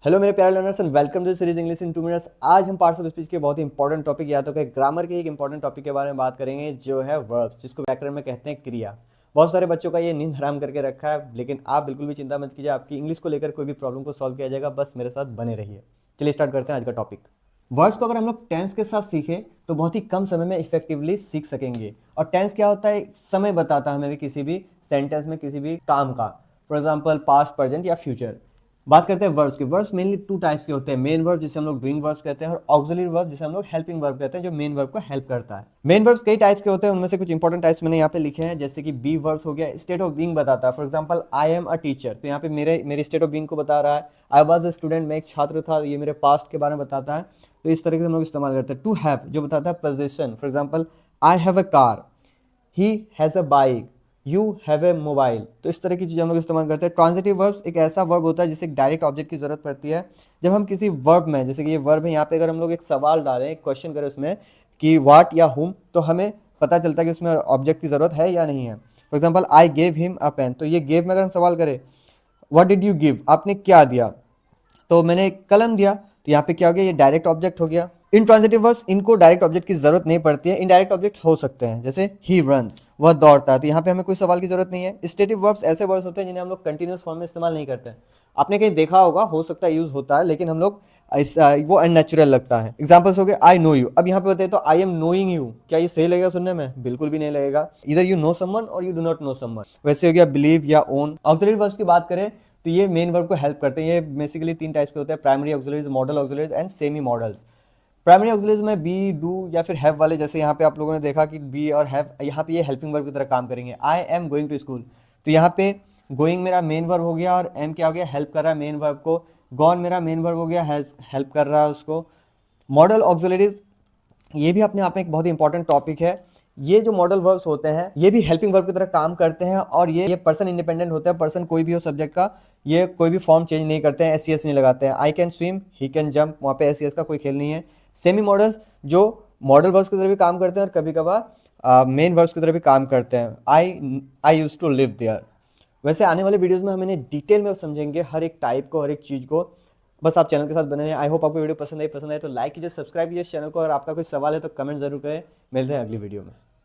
Hello मेरे प्यारे learners and welcome to series English in 2 minutes. आज हम पार्ट्स ऑफ स्पीच के बहुत ही इंपॉर्टेंट टॉपिक या तो कि ग्रामर के एक इंपॉर्टेंट टॉपिक के बारे में बात करेंगे, जो है वर्ब्स, जिसको व्याकरण में कहते हैं क्रिया। बहुत सारे बच्चों का ये नींद हराम करके रखा है, लेकिन आप बिल्कुल भी चिंता मत कीजिए, आपकी इंग्लिश को लेकर कोई भी प्रॉब्लम को सॉल्व किया जाएगा। बस मेरे साथ बने रहिए। चलिए स्टार्ट करते हैं आज का टॉपिक। वर्ड्स को अगर हम लोग टेंस के साथ सीखें तो बहुत ही कम समय में इफेक्टिवली सीख सकेंगे। और टेंस क्या होता है? समय बताता है हमें भी किसी भी सेंटेंस में किसी भी काम का। फॉर एग्जाम्पल पास्ट, प्रेजेंट या फ्यूचर। बात करते हैं वर्ब्स की। वर्ब्स मेनली टू टाइप्स के होते हैं। मेन वर्ब जिसे हम लोग डूइंग वर्ब्स कहते हैं, और ऑक्सिलरी वर्ब जिसे हम लोग हेल्पिंग वर्ब कहते हैं, जो मेन वर्ब को हेल्प करता है। मेन वर्ब्स कई टाइप्स के होते हैं, उनमें से कुछ इंपॉर्टेंट टाइप्स मैंने यहाँ पे लिखे हैं, जैसे कि बी वर्ब्स हो गया, स्टेट ऑफ बीइंग बताता है। For example I am a teacher, तो यहाँ पे मेरे स्टेट ऑफ बीइंग को बता रहा है। आई वाज अ स्टूडेंट, मैं एक छात्र था, ये मेरे पास्ट के बारे में बताता है। तो इस तरीके से हम लोग इस्तेमाल करते हैं। टू हैव जो बताता है position. For example I have a car, he has a bike, you have a mobile. तो इस तरह की चीज़ें हम लोग इस्तेमाल करते हैं। ट्रांजिटिव वर्ब्स एक ऐसा वर्ब होता है जिसे एक डायरेक्ट ऑब्जेक्ट की जरूरत पड़ती है। जब हम किसी वर्ब में, जैसे कि ये वर्ब है, यहाँ पे अगर हम लोग एक सवाल डालें, एक क्वेश्चन करें उसमें कि व्हाट या हुम, तो हमें पता चलता है कि उसमें ऑब्जेक्ट की जरूरत है या नहीं है। For example I gave him a pen, तो ये गेव में अगर हम सवाल करें व्हाट डिड यू गिव, आपने क्या दिया, तो मैंने एक कलम दिया, तो यहाँ पे क्या हो गया, ये डायरेक्ट ऑब्जेक्ट हो गया। इंट्रांजिटिव वर्ब्स, इनको डायरेक्ट ऑब्जेक्ट की जरूरत नहीं पड़ती है, इनडायरेक्ट ऑब्जेक्ट हो सकते हैं, जैसे ही रन्स, वह दौड़ता है, तो यहाँ पे हमें कोई सवाल की जरूरत नहीं है। स्टेटिव वर्ब्स ऐसे वर्ड्स होते हैं जिन्हें हम लोग कंटिन्यूस फॉर्म में इस्तेमाल नहीं करते हैं। आपने कहीं देखा होगा, हो सकता है यूज होता है, लेकिन हम लोग वो अननेचुरल लगता है। एग्जाम्पल्स हो गए आई नो यू। अब यहाँ पे बताइए तो आई एम नोइंग यू, क्या ये सही लगेगा सुनने में? बिल्कुल भी नहीं लगेगा। इधर यू नो समवन और you do not know someone. वैसे हो गया बिलीव या ओन। ऑक्सिलरी वर्ब्स की बात करें तो ये मेन वर्ब को हेल्प करते हैं। ये बेसिकली तीन टाइप्स के होते हैं: primary auxiliaries, model auxiliaries and semi models. Primary auxiliaries में बी, डू या फिर हैव वाले, जैसे यहाँ पे आप लोगों ने देखा कि बी और हैव, यहाँ पे ये हेल्पिंग वर्ब की तरह काम करेंगे। I am going to school, तो यहाँ पे गोइंग मेरा मेन वर्ब हो गया और एम क्या हो गया, हेल्प कर रहा है मेन वर्ब को। गॉन मेरा मेन वर्ब हो गया, हेल्प कर रहा है उसको। मॉडल ऑक्सिलरीज, ये भी अपने आप में एक बहुत ही इंपॉर्टेंट टॉपिक है। ये जो मॉडल वर्ब्स होते हैं ये भी हेल्पिंग वर्ब की तरह काम करते हैं, और ये पर्सन इंडिपेंडेंट होते हैं। पर्सन कोई भी हो सब्जेक्ट का, ये कोई भी फॉर्म चेंज नहीं करते हैं, एस सी एस नहीं लगाते हैं। I can swim, he can jump, वहाँ पे एस सी एस का कोई खेल नहीं है। सेमी मॉडल्स जो मॉडल वर्ब्स की तरह भी काम करते हैं और कभी कभार मेन वर्ब्स की तरह भी काम करते हैं। आई यूज टू लिव देयर। वैसे आने वाले वीडियोस में हम इन्हें डिटेल में समझेंगे, हर एक टाइप को, हर एक चीज़ को। बस आप चैनल के साथ बने रहें। आई होप आपको वीडियो पसंद आई तो लाइक कीजिए, सब्सक्राइब कीजिए चैनल को, और आपका कोई सवाल है तो कमेंट जरूर करें। मिलते हैं अगली वीडियो में।